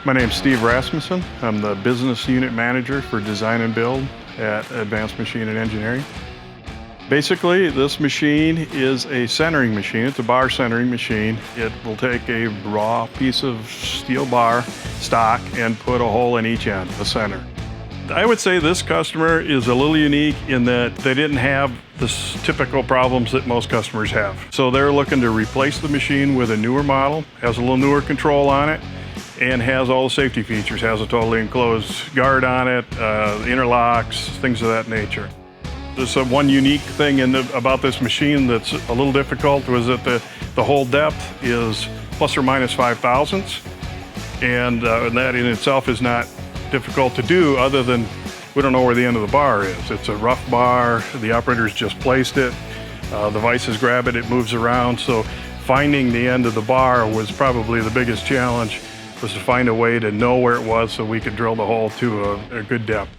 My name's Steve Rasmussen. I'm the business unit manager for design and build at Advanced Machine and Engineering. Basically, this machine is a centering machine. It's a bar centering machine. It will take a raw piece of steel bar stock and put a hole in each end, a center. I would say this customer is a little unique in that they didn't have the typical problems that most customers have. So they're looking to replace the machine with a newer model, has a little newer control on it, and has all the safety features, has a totally enclosed guard on it, interlocks, things of that nature. There's one unique thing about this machine that's a little difficult was that the hole depth is plus or minus 5 thousandths, and that in itself is not difficult to do other than we don't know where the end of the bar is. It's a rough bar, the operator's just placed it, the vices grab it, it moves around, so finding the end of the bar was probably the biggest challenge, was to find a way to know where it was so we could drill the hole to a good depth.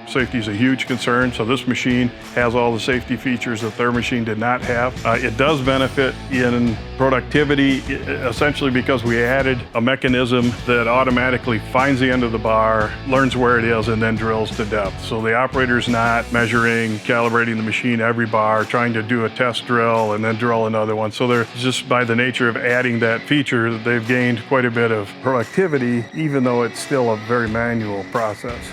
Safety is a huge concern, so this machine has all the safety features that their machine did not have. It does benefit in productivity, essentially because we added a mechanism that automatically finds the end of the bar, learns where it is, and then drills to depth. So the operator's not measuring, calibrating the machine every bar, trying to do a test drill and then drill another one. So they're just by the nature of adding that feature, they've gained quite a bit of productivity, even though it's still a very manual process.